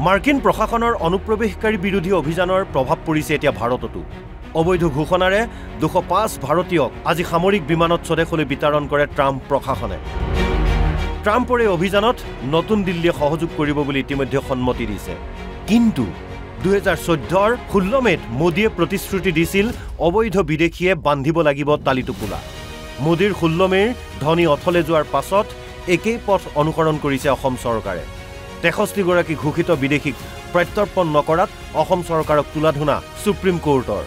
মাৰ্কিন প্ৰশাসনেৰ অনুপ্ৰবেশকাৰী বিৰোধী অভিযানেৰ প্ৰভাব পড়েছে এতিয়া ভাৰততো অবৈধ ঘোষণাৰে 205 ভাৰতীয়ক আজি সামৰিক বিমানত স্বদেশলৈ বিতৰণ কৰে ট্ৰাম্প প্ৰশাসনে ট্ৰাম্পৰ এই অভিযানত নতুন দিল্লীয়ে সহযোগ কৰিব বুলি ইতিমধ্যে সন্মতি দিছে কিন্তু 2014 16 মেত মোদীয়ে প্ৰতিশ্ৰুতি দিছিল অবৈধ বিদেশীয়ে বান্ধিব লাগিব তালিটোপোলা মোদীৰ 16 মেৰ ধনী অথলে যোৱাৰ পাছত একেই পথ অনুসৰণ কৰিছে অসম চৰকাৰে 63 গৰাকী ঘোষিত বিদেশীক প্ৰত্যৰ্পণ নকৰাত অসম চৰকাৰক তুলাধুনা সুপ্ৰিম কোৰ্টৰ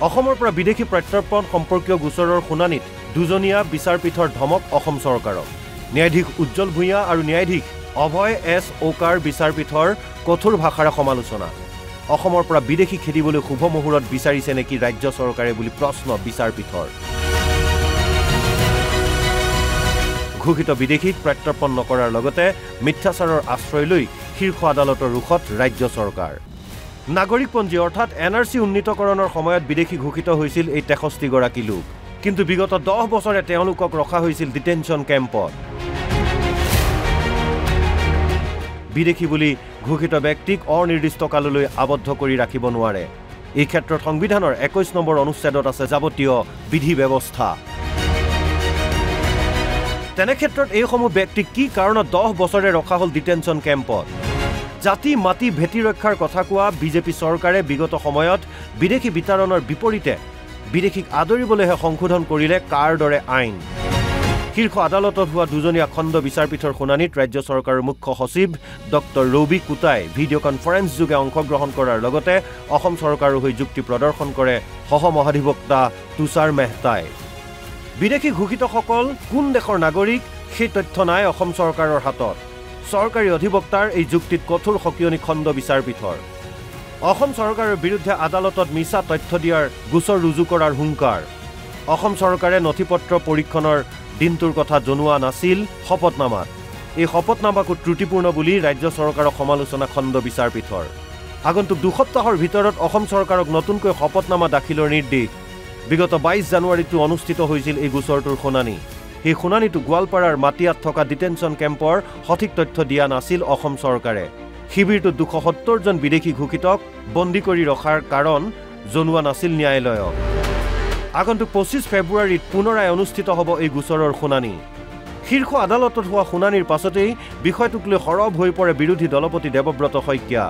অসমৰ পৰা বিদেশী প্ৰত্যৰ্পণ সম্পৰ্কীয় গোচৰৰ শুনানিত দুজনীয়া বিচাৰপীঠৰ ধমক অসম চৰকাৰক ন্যায়াধীশ উজ্জ্বল ভূঞা আৰু ন্যায়াধীশ অভয় এছ ওকাৰ বিচাৰপীঠৰ কঠোৰ ভাষাৰে সমালোচনা অসমৰ পৰা বিদেশী খেদিবলৈ শুভ মুহূৰ্ত বিচাৰিছে নেকি ৰাজ্য চৰকাৰে বুলি প্ৰশ্ন বিচাৰপীঠৰ ঘোষিত বিদেশীক প্ৰত্যৰ্পণ নকৰাৰ লগতে মিথ্যাচাৰৰ আশ্ৰয় লৈ শীৰ্ষ আদালতৰ ৰুখত ৰাজ্য চৰকাৰ নাগৰিকপঞ্জী অৰ্থাৎ এনআৰসি উন্নীতকৰণৰ সময়ত বিদেশী ঘোষিত হৈছিল এই 63 গৰাকী লোক কিন্তু বিগত 10 বছৰে তেওঁলোকক ৰখা হৈছিল ডিটেনশন কেম্পত বিদেশী বুলি ঘোষিত ব্যক্তিক অনিৰ্দিষ্ট কাললৈ আবদ্ধ কৰি ৰাখিব নোৱাৰে এই ক্ষেত্ৰত সংবিধানৰ 21 নম্বৰ অনুচ্ছেদত আছে যাৱতীয় বিধি ব্যৱস্থা তেনে ক্ষেত্ৰত এই সমূহ ব্যক্তিক কি কাৰণত 10 বছৰে ৰখা হল ডিটেনশন কেম্পত জাতি মাটি ভেটি ৰক্ষাৰ কথা কোৱা বিজেপি চৰকাৰে বিগত সময়ত বিদেশী বিতৰণৰ বিপৰীতে বিদেশীক আদৰিবলৈহে সংশোধন কৰিলে কাৰ দৰে আইন শীৰ্ষ আদালতত হোৱা দুজনীয়া খণ্ড বিচাৰপীঠৰ শুনানিত ৰাজ্য চৰকাৰৰ মুখ্য সচিব ডক্টৰ ৰবি কুটাই ভিডিঅ' কনফাৰেন্স যোগে অংশগ্ৰহণ কৰাৰ লগতে অসম চৰকাৰৰ হৈ যুক্তি প্ৰদৰ্শন কৰে সহ মহাধিবক্তা তুষাৰ মেহতাই বিদেশী ঘোষিতসকল কোন দেশৰ নাগৰিক সেই তথ্য নাই অসম চৰকাৰৰ হাতত চৰকাৰী অধিবক্তাৰ এই যুক্তিত কঠোৰ সকিয়নি খণ্ড বিচাৰপীঠৰ অসম চৰকাৰৰ বিৰুদ্ধে আদালতত মিছা তথ্য দিয়াৰ গোচৰ ৰুজু কৰাৰ হুংকাৰ অসম চৰকাৰে নথিপত্ৰ পৰীক্ষণৰ দিনটোৰ কথা জনোৱা নাছিল শপতনামাত এই শপতনামাকো ত্ৰুটিপূৰ্ণ বুলি ৰাজ্য চৰকাৰক সমালোচনা খণ্ড বিচাৰপীঠৰ আগন্তুক দুসপ্তাহৰ ভিতৰত অসম চৰকাৰক নতুনকৈ শপতনামা দাখিলৰ নিৰ্দেশ বিগত 22 জানুৱাৰীটো অনুষ্ঠিত হৈছিল এই গোচৰটোৰ শুনানি এই শুনানিটো গোৱালপাৰাৰ মাটিয়াত থকা ডিটেনশন কেম্পৰ সঠিক তথ্য দিয়া নাছিল অসম চৰকাৰে শিবিৰটো 270 জন বিদেশী ঘোষিতক বন্দী কৰি ৰখাৰ কাৰণ জনোৱা নাছিল ন্যায়ালয়ক আগন্তুক 25 ফেব্ৰুৱাৰীত পুনৰাই অনুষ্ঠিত হ'ব এই গোচৰৰ শুনানি শীৰ্ষ আদালতত হোৱা শুনানিৰ পাছতেই বিষয়টোক লৈ সৰব হৈ পৰে বিৰোধী দলপতি দেৱব্ৰত শইকীয়া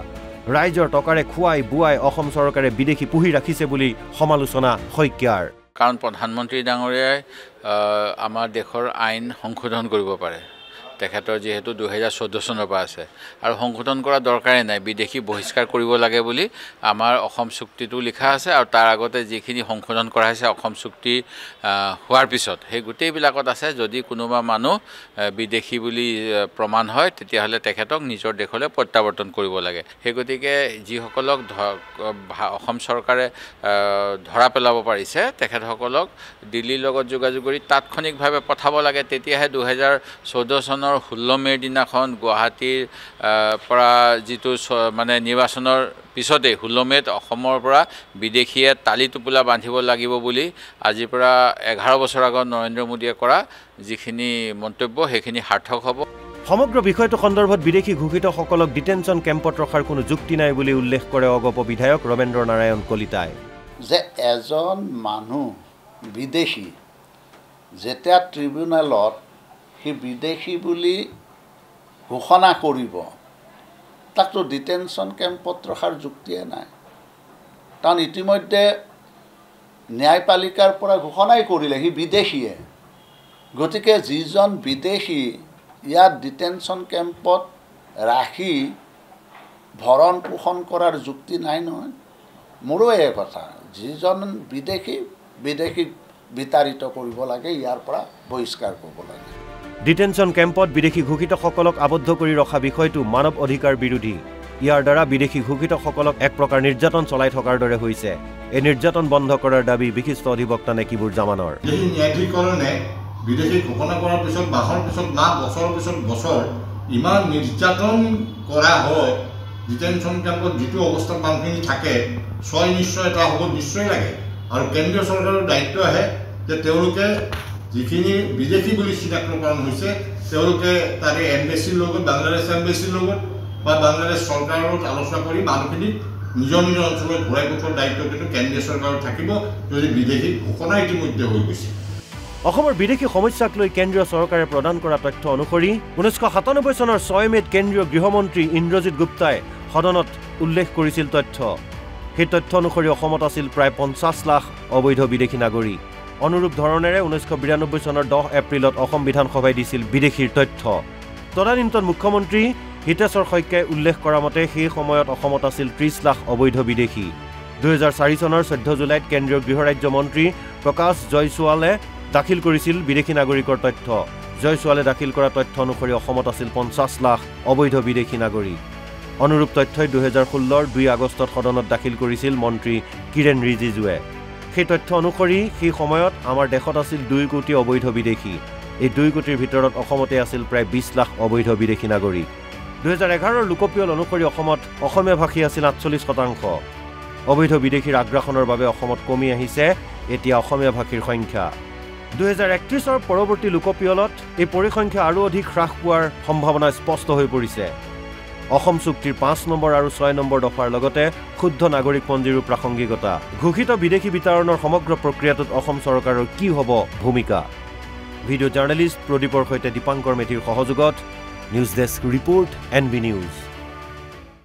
ৰাইজৰ টকাৰে খুৱাই বুৱাই অসম চৰকাৰে বিদেশী পুহি ৰাখিছে বুলি সমালোচনা শইকীয়াৰ কাৰণ প্ৰধানমন্ত্ৰী ডাঙৰীয়াই আমাৰ দেশৰ আইন সংশোধন কৰিব পাৰে তেখেতৰ যেহেতু 2014 চনৰ পৰা আছে আৰু সংশোধন কৰা দৰকাৰে নাই বিদেশী বহিষ্কাৰ কৰিব লাগে বুলি আমাৰ অসম চুক্তিটো লিখা আছে আৰু তাৰ আগতে যিখিনি সংশোধন কৰা হৈছে অসম চুক্তি হোৱাৰ পিছত সেই গোটেইবিলাকত আছে যদি কোনোবা মানুহ বিদেশী বুলি প্ৰমাণ হয় তেতিয়াহ'লে তেখেতক নিজৰ দেশলৈ প্ৰত্যাৱৰ্তন কৰিব লাগে সেই গতিকে যিসকলক অসম চৰকাৰে ধৰা পেলাব পাৰিছে তেখেতসকলক দিল্লীৰ লগত যোগাযোগ কৰি তাৎক্ষণিকভাৱে পঠাব লাগে তেতিয়াহে 2014 চনৰ 16 মেৰ দিনাখন গুৱাহাটীৰ পৰা যিটো মানে নিৰ্বাচনৰ পিছতে 16 মেত অসমৰ পৰা বিদেশীয়ে তালিটোপোলা বান্ধিব লাগিব বুলি আজিৰ পৰা 11 বছৰ আগত নৰেন্দ্ৰ মোদীয়ে কৰা যিখিনি মন্তব্য সেইখিনি সাৰ্থক হ'ব সমগ্ৰ বিষয়টো সন্দৰ্ভত বিদেশী ঘোষিতসকলক ডিটেনশন কেম্পত ৰখাৰ কোনো যুক্তি নাই বুলি উল্লেখ কৰে অগপ বিধায়ক ৰমেন্দ্ৰ নাৰায়ণ কলিতাই যে এজন মানুহ বিদেশী যেতিয়া ট্ৰিবিউনেলত সি বিদেশী বুলি ঘোষণা কৰিব তাকতো ডিটেনশন কেম্পত ৰখাৰ যুক্তিয়ে নাই কাৰণ ইতিমধ্যে ন্যায়পালিকাৰ পৰা ঘোষণাই কৰিলে সি বিদেশীয়ে গতিকে যিজন বিদেশী ইয়াত ডিটেনশন কেম্পত ৰাখি ভৰণ পোষণ কৰাৰ যুক্তি নাই নহয় মোৰো এই কথা যিজন বিদেশীক বিতাড়িত কৰিব লাগে ইয়াৰ পৰা বহিষ্কাৰ কৰিব লাগে ডিটেনশন কেম্পত বিদেশী ঘোষিতসকলক আবদ্ধ কৰি ৰখা বিষয়টো মানৱ অধিকাৰ বিৰোধী ইয়াৰ দ্বাৰা বিদেশী ঘোষিতসকলক এক প্ৰকাৰ নিৰ্যাতন চলাই থকাৰ দৰে হৈছে এই নিৰ্যাতন বন্ধ কৰাৰ দাবী বিশিষ্ট অধিবক্তা নেকিবুৰ জামানৰ এই ন্যায়াধিকৰণে বিদেশী ঘোষণা কৰাৰ পিছত মাহৰ পিছত মাহ বছৰৰ পিছত বছৰ ইমান নিৰ্যাতন কৰা হয় ডিটেনশন কেম্পত যিটো অৱস্থাত মানুহখিনি থাকে ছয় নিশ্চয় এটা হ'ব নিশ্চয় লাগে আৰু কেন্দ্ৰীয় চৰকাৰৰ দায়িত্ব আহে যে তেওঁলোকে যিখিনি বিদেশী বুলি চিনাক্তকৰণ হৈছে তেওঁলোকে তাৰে এম্বেচিৰ লগত বাংলাদেশ এম্বেচিৰ লগত বা বাংলাদেশ চৰকাৰৰ লগত আলোচনা কৰি মানুহখিনিক নিজৰ নিজৰ অঞ্চলত ঘূৰাই পঠোৱাৰ দায়িত্ব কিন্তু কেন্দ্ৰীয় চৰকাৰৰ থাকিব যদি বিদেশী ঘোষণা ইতিমধ্যে হৈ গৈছে অসমৰ বিদেশী সমস্যাক লৈ কেন্দ্ৰীয় চৰকাৰে প্ৰদান কৰা তথ্য অনুসৰি 1997 চনৰ 6 মেত কেন্দ্ৰীয় গৃহমন্ত্ৰী ইন্দ্ৰজিৎ গুপ্তাই সদনত উল্লেখ কৰিছিল তথ্য সেই তথ্য অনুসৰি অসমত আছিল প্ৰায় 50 লাখ অবৈধ বিদেশী নাগৰিক অনুৰূপ ধৰণেৰে 1992 চনৰ 10 এপ্ৰিলত অসম বিধানসভাই দিছিল বিদেশীৰ তথ্য তদানীন্তন মুখ্যমন্ত্ৰী হিতেশ্বৰ শইকীয়াই উল্লেখ কৰা মতে সেই সময়ত অসমত আছিল 30 লাখ অবৈধ বিদেশী 2004 চনৰ 14 জুলাইত কেন্দ্ৰীয় গৃহ ৰাজ্য মন্ত্ৰী প্ৰকাশ জয়ছোৱালে দাখিল কৰিছিল বিদেশী নাগৰিকৰ তথ্য জয়ছোৱালে দাখিল কৰা তথ্য অনুসৰি অসমত আছিল 50 লাখ অবৈধ বিদেশী নাগৰিক অনুৰূপ তথ্যই 2016 ৰ 2 আগষ্টত সদনত দাখিল কৰিছিল মন্ত্ৰী কিৰেণ ৰিজিজুৱে সেই তথ্য অনুসৰি সেই সময়ত আমাৰ দেশত আছিল 2 কোটি অবৈধ বিদেশী এই 2 কোটিৰ ভিতৰত অসমতে আছিল প্ৰায় 20 লাখ অবৈধ বিদেশী নাগৰিক 2011 ৰ লোকপিয়ল অনুসৰি অসমত অসমীয়া ভাষী আছিল 48% অবৈধ বিদেশীৰ আগ্ৰাসনৰ বাবে অসমত কমি আহিছে এতিয়া অসমীয়া ভাষীৰ সংখ্যা 2031 ৰ পৰৱৰ্তী লোকপিয়লত এই পৰিসংখ্যা আৰু অধিক হ্ৰাস পোৱাৰ সম্ভাৱনা স্পষ্ট হৈ পৰিছে অসম চুক্তিৰ 5 নম্বৰ আৰু 6 নম্বৰ দফাৰ লগতে শুদ্ধ নাগৰিকপঞ্জীৰ প্ৰাসংগিকতা ঘোষিত বিদেশী বিতৰণৰ সমগ্ৰ প্ৰক্ৰিয়াটোত অসম চৰকাৰৰ কি হ'ব ভূমিকা ভিডিঅ' জাৰ্নেলিষ্ট প্ৰদীপৰ সৈতে দীপাংকৰ মেধিৰ সহযোগত news desk report NB news